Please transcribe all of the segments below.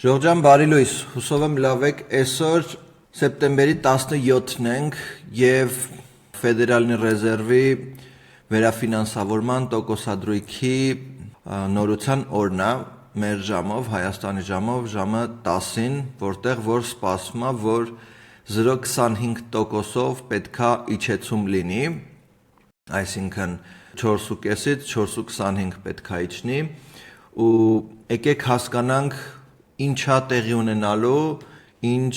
Ժողովրդյան բարի լույս, հուսով եմ լավ եք, այսօր սեպտեմբերի 17-ն ենք և Ֆեդերալնի ռեզերվի վերաֆինանսավորման տոկոսադրույքի նորության օրն է, մեր ժամով, Հայաստանի ժամով, ժամը 10-ին, որտեղ որ սպասվում է, որ 0,25%-ով պետքա իջեցում լինի, այսինքն 4,5-ից 4,25 պետքա իջնի, ու եկեք հասկանանք ինչա տեղի ունենալու, ինչ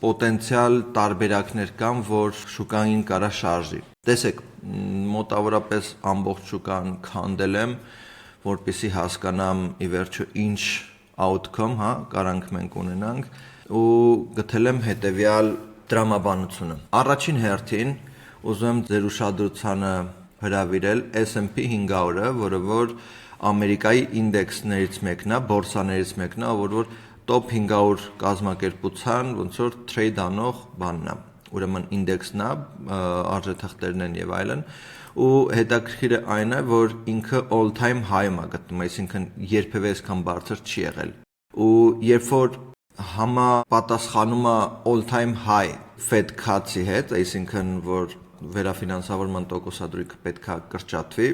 պոտենցիալ տարբերակներ կան, որ շուկային կարա շարժի։ Տեսեք, մոտավորապես ամբողջ շուկան քանդել եմ, որպեսզի հասկանամ ի վերջո ինչ outcome, կարանք մենք ունենանք, ու գտել եմ հետևյալ տրամաբանությունը։ Առաջին հերթին ուզում եմ ձեր ուշադրությանը հրավիրել S&P 500-ը, որը որ Ամերիկայի ինդեքսներից մեկն է, բորսաներից մեկն է, որ top 500 կազմակերպության ոնց որ trade անող բանն է, ուրեմն ինդեքսն է, արժեթղթերն են եւ այլն, ու հետաքրքիրը այն է, որ ինքը all time high-ում է գտնվում, այսինքն երբևէ այսքան բարձր չի եղել։ Ու երբ որ համապատասխանում է all time high Fed cuts-ի հետ, այսինքն որ վերաֆինանսավորման տոկոսադրույքը պետքա կրճատվի,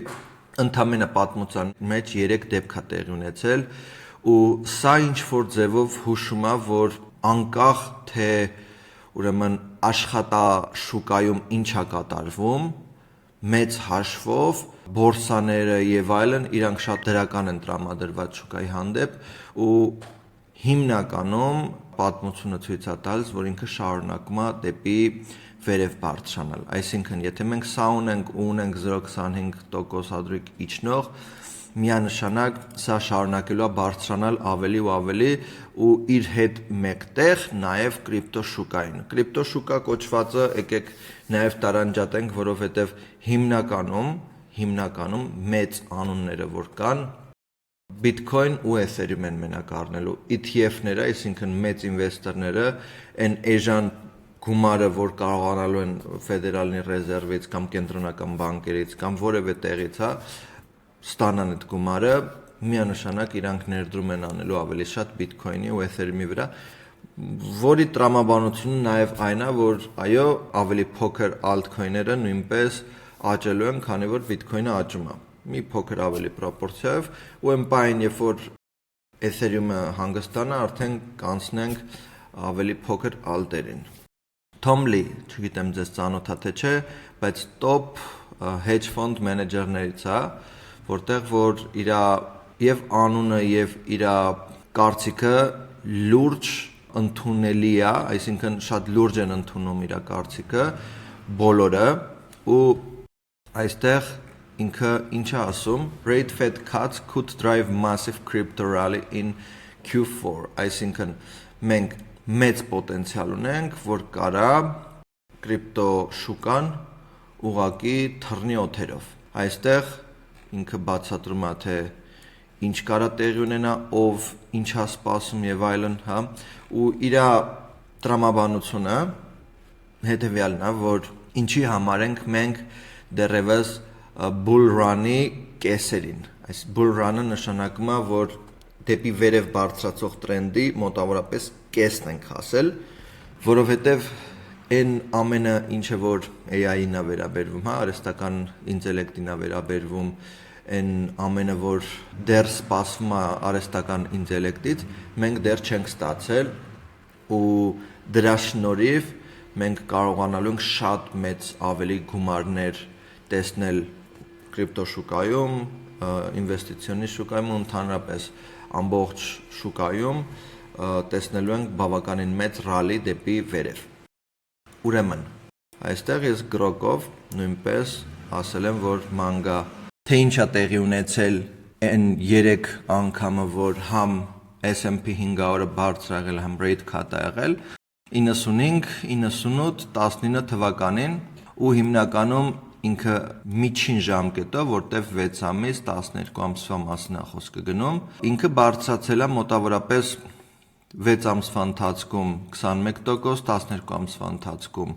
ընդամենը պատմության մեջ 3 դեպք է տեղի ունեցել, ու սա ինչ-որ ձևով հուշում է, որ անկախ թե ուրեմն աշխատաշուկայում ինչ է կատարվում, մեծ հաշվով բորսաները եւ այլն իրանք շատ դրական են տրամադրված շուկայի հանդեպ, ու հիմնականում պատմությունը ցույց է տալիս, որ ինքը շարունակում է դեպի վերև բարձրանալ։ Այսինքն, եթե մենք սա ունենք ու ունենք 0,25% ադրույք իջնող, միանշանակ սա շարունակելու է բարձրանալ ավելի ու ավելի, ու իր հետ մեկտեղ նաև կրիպտո շուկային։ Կրիպտո շուկա կոչվածը եկեք նաև տարանջատենք, որովհետև հիմնականում մեծ անունները որ կան, Bitcoin ու Ethereum են մենակ առնելու, ETF-ները, այսինքն մեծ ինվեստորները, այն էժան գումարը, որ կարողանալու են Ֆեդերալնի ռեզերվից կամ կենտրոնական բանկերից կամ որևէ տեղից, ստանան այդ գումարը, միանշանակ իրանք ներդրում են անելու ավելի շատ Bitcoin-ի ու Ethereum-ի վրա, որի տրամաբանությունը նաև այն է, որ այո, ավելի փոքր altcoin-ները նույնպես աճելու են, քանի որ Bitcoin-ը աճում է։ Մի փոքր ավելի պրոպորցիայով, ու այն պահին, երբ որ Ethereum-ը հանգստանա, արդեն կանցնենք ավելի փոքր ալտերին։ Tom Lee, չգիտեմ ձեզ ծանոթ է թե չէ, բայց top hedge fund մենեջերներից է, որտեղ որ իր եւ անունը եւ իր կարծիքը լուրջ ընդունելի է, այսինքն շատ լուրջ են ընդունում իր կարծիքը բոլորը, ու այստեղ ինքը ինչ է ասում, rate Fed cuts could drive massive crypto rally in Q4, այսինքն մենք մեծ պոտենցիալ ունենք, որ կարա կրիպտո շուկան ուղակի թռնի օթերով։ Այստեղ ինքը բացատրում է, թե ինչ կարա տեղի ունենա, ով ինչա սպասում եւ այլն, ու իր տրամաբանությունը հետեւյալն է, որ ինչի համար ենք մենք դեռևս bull run-ի կեսերին։ Այս bull run-ը նշանակում է, որ դեպի վերև բարձրացող տրենդի մոտավորապես կեսն ենք հասել, որովհետև այն ամենը, ինչը որ AI-ին է վերաբերվում, արհեստական ինտելեկտին է վերաբերվում, այն ամենը, որ դեռ սպասվում է արհեստական ինտելեկտից, մենք դեռ չենք ստացել, ու դրա շնորհիվ մենք կարողանալու ենք շատ մեծ ավելի գումարներ տեսնել կրիպտո շուկայում, ինվեստիցիոնի շուկայում ու ընդհանրապես ամբողջ շուկայում տեսնելու ենք բավականին մեծ ռալի դեպի վերև։ Ուրեմն, այստեղ ես գրոկով նույնպես ասել եմ, որ մանգա, թե ինչ է տեղի ունեցել այն 3 անգամը, որ համ S&P 500-ը բարձր եղել, համ rate cut է եղել, 95, 98, 19 թվականին, ու հիմնականում ինքը միջին ժամկետով, որտեղ 6 ամիս, 12 ամսվա մասին է խոսքը գնում, ինքը բարձրացել է մոտավորապես 6 ամսվա ընթացքում 21%, 12 ամսվա ընթացքում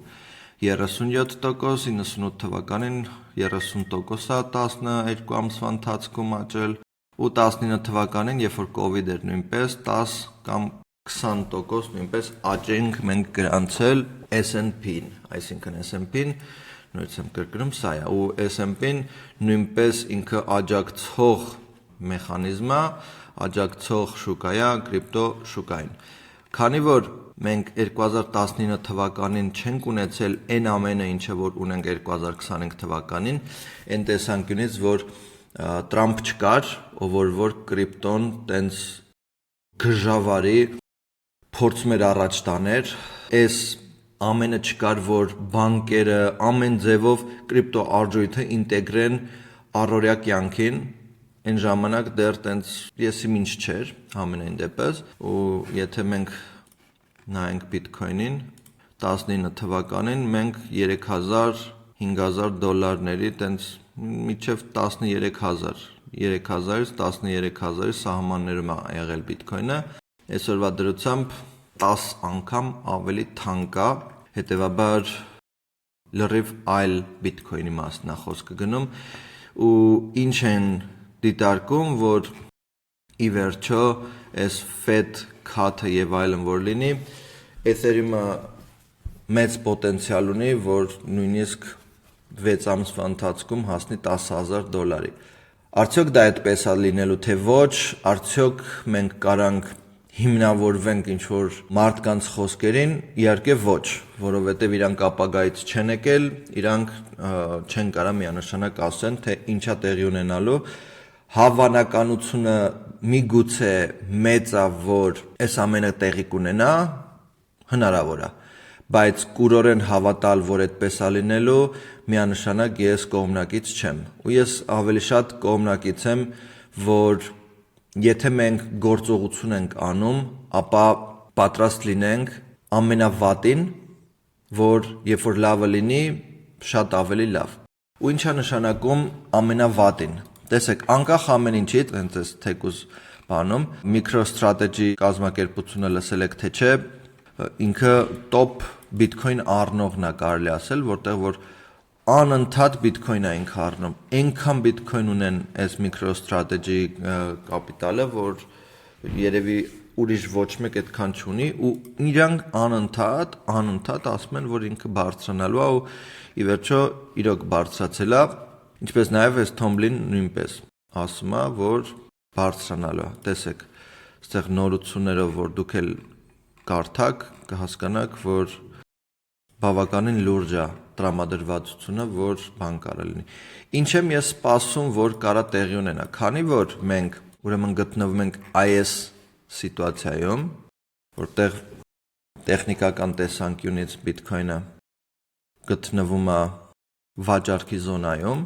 37%, 98 թվականին 30% է 12 ամսվա ընթացքում աճել, ու 19 թվականին, երբ որ COVID էր նույնպես 10 կամ 20% նույնպես աճ ենք մենք գրանցել S&P-ին, այսինքն S&P-ին նույնպես եմ կրկնում սա է, ու S&P-ին նույնպես ինքը աջակցող մեխանիզմ է, աջակցող շուկա է կրիպտո շուկային։ Քանի որ մենք 2019 թվականին չենք ունեցել այն ամենը, ինչը որ ունենք 2025 թվականին, այն տեսանկյունից, որ Տրամփ չկար, ով որ կրիպտոն տենց գժավարի փորձում էր առաջ տաներ, այս ամենը չկար, որ բանկերը ամեն ձևով կրիպտո արժույթը ինտեգրեն առօրյա կյանքին, այն ժամանակ դեռ տենց եսիմինչ չէր ամենայն դեպս, ու եթե մենք նայենք բիտքոյնին 19 թվականին մենք 3000-5000 դոլարների տենց միջև 13000 3000-ից 13000-ի սահմաններում է եղել բիտքոյնը, այսօրվա դրությամբ 10 անգամ ավելի թանկ է, հետևաբար լրիվ այլ բիտքոյնի մասն է խոսքը գնում, ու ինչ են դիտարկում, որ ի վերջո այս Fed cut-ը եւ այլն որ լինի, Ethereum-ը մեծ պոտենցիալ ունի, որ նույնիսկ 6 ամսվա ընթացքում հասնի 10000 դոլարի։ Արդյոք դա այդպես է լինելու, թե ոչ, արդյոք մենք կարանք հիմնավորվենք ինչ-որ մարդկանց խոսքերին, իհարկե ոչ, որովհետև իրանք ապագայից չեն եկել, իրանք չեն կարա միանշանակ ասեն, թե ինչա տեղի ունենալու, հավանականությունը միգուցե մեծ է, որ այս ամենը տեղի կունենա, հնարավոր է, բայց կուրորեն հավատալ, որ այդպես է լինելու, միանշանակ ես կողմնակից չեմ, ու ես ավելի շատ կողմնակից եմ, որ եթե մենք գործողություն ենք անում, ապա պատրաստ լինենք ամենավատին, որ երբ որ լավը լինի, շատ ավելի լավ։ Ու ինչա նշանակում ամենավատին։ Տեսեք, անկախ ամեն ինչից, հենց այս թեկուզ բանում, MicroStrategy կազմակերպությունը լսել եք թե չէ, ինքը top Bitcoin առնողն է կարելի ասել, որտեղ որ անընդհատ Bitcoin է ինքը առնում։ Այնքան Bitcoin ունեն այս MicroStrategy կապիտալը, որ երևի ուրիշ ոչ մեկ այդքան չունի, ու իրանք անընդհատ ասում են, որ ինքը բարձրանալու է, ու ի վերջո իրոք բարձրացել է, ինչպես նաև այս Tomlin նույնպես ասում է, որ բարձրանալու է։ Տեսեք, այստեղ նորություններով, որ դուք էլ կարդաք, կհասկանաք, որ բավականին լուրջ է տրամադրվածությունը, որ բան կարա լինի։ Ինչ եմ ես սպասում, որ կարա տեղի ունենա, քանի որ մենք ուրեմն գտնվում ենք այս սիտուացիայում, որտեղ տեխնիկական տեսանկյունից Bitcoin-ը գտնվում է վաճառքի զոնայում,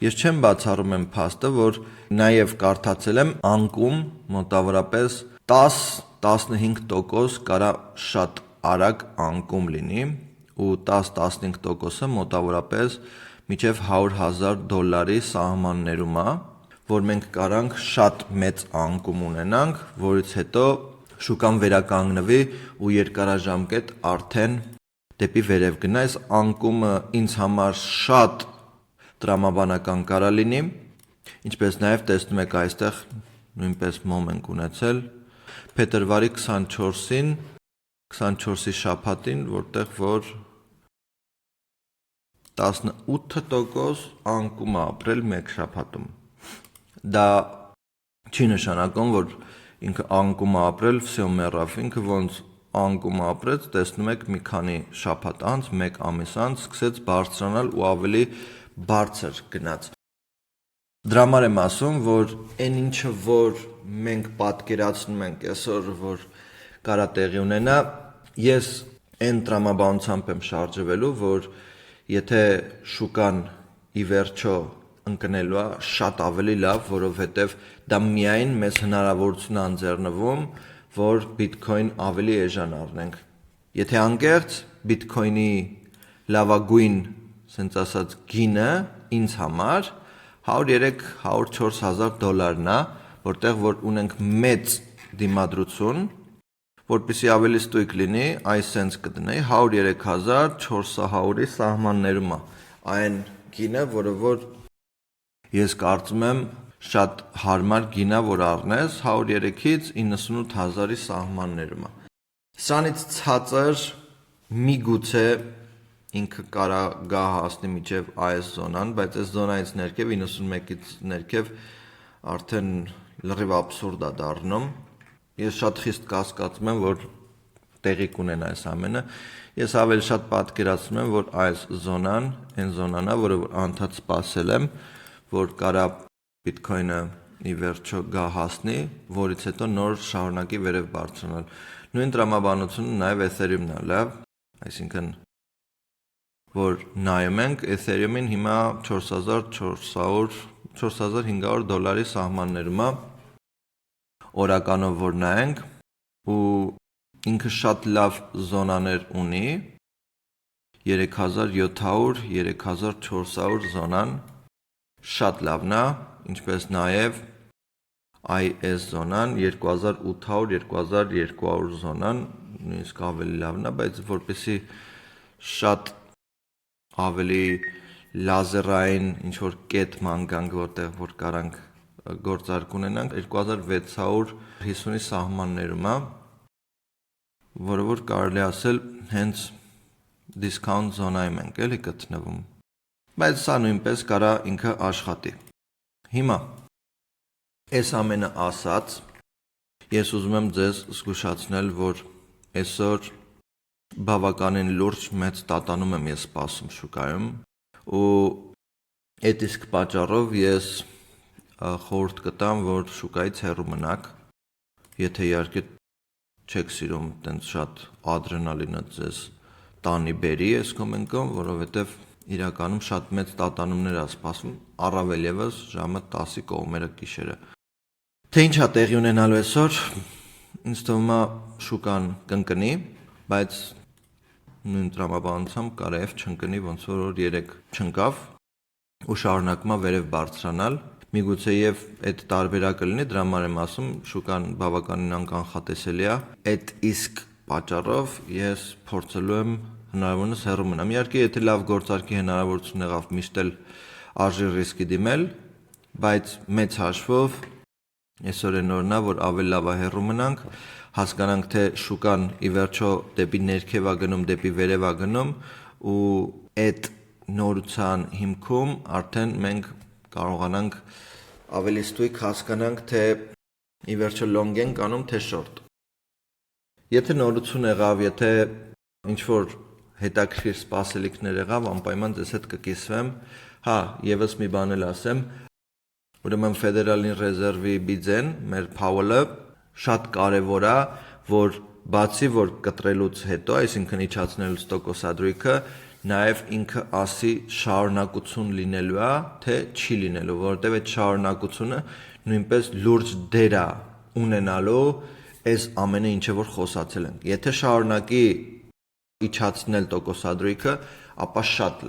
ես չեմ բացառում եմ փաստը, որ նաև կարդացել եմ անկում մոտավորապես 10-15% կարա շատ արագ անկում լինի, ու 10-15%-ը մոտավորապես մինչև $100,000 սահմաններում է, որ մենք կարանք շատ մեծ անկում ունենանք, որից հետո շուկան վերականգնվի ու երկարաժամկետ արդեն դեպի վերև գնա։ Այս անկումը ինձ համար շատ տրամաբանական կարա լինի, ինչպես նաև տեսնում եք այստեղ նույնպես մոմ ենք ունեցել փետրվարի 24-ին 24-ի շաբաթին, որտեղ որ 18% անկում է ապրել մեկ շաբաթում։ Դա չի նշանակում, որ ինքը անկում է ապրել, վсё մեռավ, ինքը ոնց անկում ապրեց, տեսնում եք մի քանի շաբաթ անց, մեկ ամիս անց սկսեց բարձրանալ ու ավելի բարձր գնաց։ Դրա համար եմ ասում, որ այն ինչը որ մենք պատկերացնում ենք այսօր, որ կարա տեղի ունենա, ես այն տրամաբանությամբ եմ շարժվելու, որ եթե շուկան ի վերջո ընկնելու է, շատ ավելի լավ, որովհետև դա միայն մեզ հնարավորություն է ընձեռնվում, որ Bitcoin ավելի էժան առնենք։ Եթե անկեղծ Bitcoin-ի լավագույն, ասենց ասած, գինը ինձ համար 103-104 $1000 է, որտեղ որ ունենք մեծ դիմադրություն, որպեսզի ավելի ստույգ լինի, այս սենց կդնեի 103,400-ի սահմաններում է այն գինը, որը որ ես կարծում եմ շատ հարմար գինա, որ առնես 103-ից 98,000-ի սահմաններում է։ Սրանից ցածր միգուցե ինքը կարա գա հասնի մինչև այս զոնան, բայց այս զոնայից ներքև 91-ից ներքև արդեն լրիվ աբսուրդ է դառնում։ Ես շատ խիստ կասկածում եմ, որ տեղի կունենա այս ամենը։ Ես ավելի շատ պատկերացնում եմ, որ այս զոնան այն զոնան է, որը անդադ սպասել եմ, որ կարա Bitcoin-ը ի վերջո գա հասնի, որից հետո նոր շարունակի վերև բարձրանալ։ Նույն տրամաբանությունը նաև Ethereum-ն է, լավ, այսինքն որ նայում ենք Ethereum-ին հիմա 4500 դոլարի սահմաններում է օրականով որ նայենք ու ինքը շատ լավ զոնաներ ունի 3700 3400 զոնան շատ լավն է, ինչպես նաև IS զոնան 2800-2200 զոնան նույնիսկ ավելի լավն է, բայց որպեսզի շատ ավելի լազերային ինչ-որ կետ ման գանք, որտեղ որ կարանք գործարք ունենանք 2650-ի սահմաններում է, որը որ կարելի ասել հենց դիսկաունտ զոնայում ենք էլի գտնվում, բայց սա նույնպես կարա ինքը աշխատի։ Հիմա այս ամենը ասած, ես ուզում եմ ձեզ զգուշացնել, որ այսօր բավականին լուրջ մեծ տատանում եմ ես սպասում շուկայում ու այդ իսկ պատճառով ես խորհուրդ կտամ, որ շուկայից հեռու մնաք, եթե իհարկե չեք սիրում տենց շատ ադրենալինը ձեզ տանի բերի այս կոմենկում, որովհետև իրականում շատ մեծ տատանումներ է սպասվում, առավել ևս ժամը 10-ի կողմերը գիշերը։ Թե ինչ է տեղի ունենալու այսօր, ինձ թվում է շուկան կընկնի, բայց նույն տրամաբանությամբ կարեև չընկնի, ոնց որ երեք չընկավ ու շարունակում է վերև բարձրանալ։ Միգուցե եւ այդ տարբերակը լինի, դրա համար եմ ասում, շուկան բավականին անկանխատեսելի է։ Այդ իսկ պատճառով ես փորձելու եմ հնարավորինս հեռու մնամ։ Իհարկե, եթե լավ գործարքի հնարավորություն եղավ, միշտ էլ արժի ռիսկի դիմել, բայց մեծ հաշվով այսօր այն օրն է, որ ավելի լավ է հեռու մնանք, հասկանանք, թե շուկան ի վերջո դեպի ներքև է գնում, դեպի վերև է գնում ու այդ նորության հիմքում արդեն մենք կարողանանք ավելի ստույգ հասկանանք, թե ի վերջո long ենք անում, թե short։ Եթե նորություն եղավ, եթե ինչ-որ հետաքրքիր սպասելիքներ եղավ, անպայման ձեզ հետ կկիսվեմ։ Հա, եւս մի բան էլ ասեմ, ուրեմն Federal Reserve-ի բիձեն, մեր Powell-ը շատ կարևոր է, որ բացի որ կտրելուց հետո, այսինքն իջացնելուց տոկոսադրույքը, նաև ինքը ասի շարունակություն լինելու է, թե չի լինելու, որովհետև այդ շարունակությունը նույնպես լուրջ դեր է ունենալու այս ամենը ինչը որ խոսացել ենք։ Եթե շարունակի իջացնել տոկոսադրույքը, ապա շատ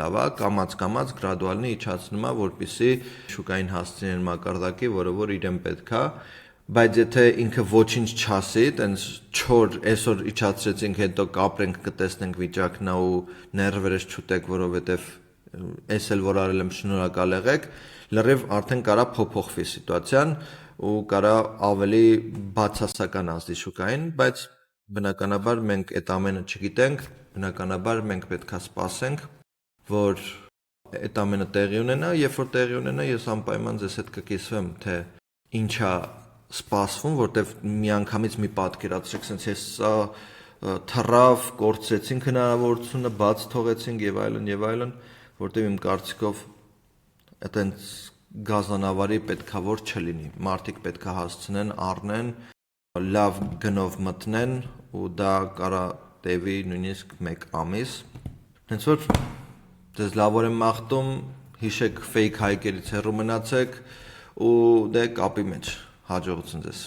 լավ է, կամաց գրադուալնի իջացնում է, որպեսզի շուկային հասցնեն մակարդակի, որը որ իրեն պետք է, բայց եթե ինքը ոչինչ չասի, տենց չոր այսօր իջացրեցինք, հետո կապրենք, կտեսնենք վիճակն ու ներվերս չուտեք, որովհետև այս էլ որ արել եմ շնորհակալ եղեք, լրիվ արդեն կարա փոփոխվի սիտուացիան ու կարա ավելի բացասական ազդի շուկային, բայց բնականաբար մենք այդ ամենը չգիտենք, բնականաբար մենք պետք է սպասենք, որ այդ ամենը տեղի ունենա, երբ որ տեղի ունենա, ես անպայման ձեզ հետ կկիսվեմ, թե ինչա սպասվում, որտեվ միանգամից մի պատկերացրեք, sense ես սա թռավ, կորցրեցինք հնարավորությունը, բաց թողեցինք եւ այլն, որտեվ իմ կարծիքով այտենց գազանավարի պետքա որ չլինի։ Մարդիկ պետքա հասցնեն, առնեն, լավ գնով մտնեն ու դա կարա տևի նույնիսկ 1 ամիս։ Հենց որ ձեզ լավոր եմ մաղթում, հիշեք fake հայկերից հեռու մնացեք ու դե կապի մեջ հաջողություն ձեզ։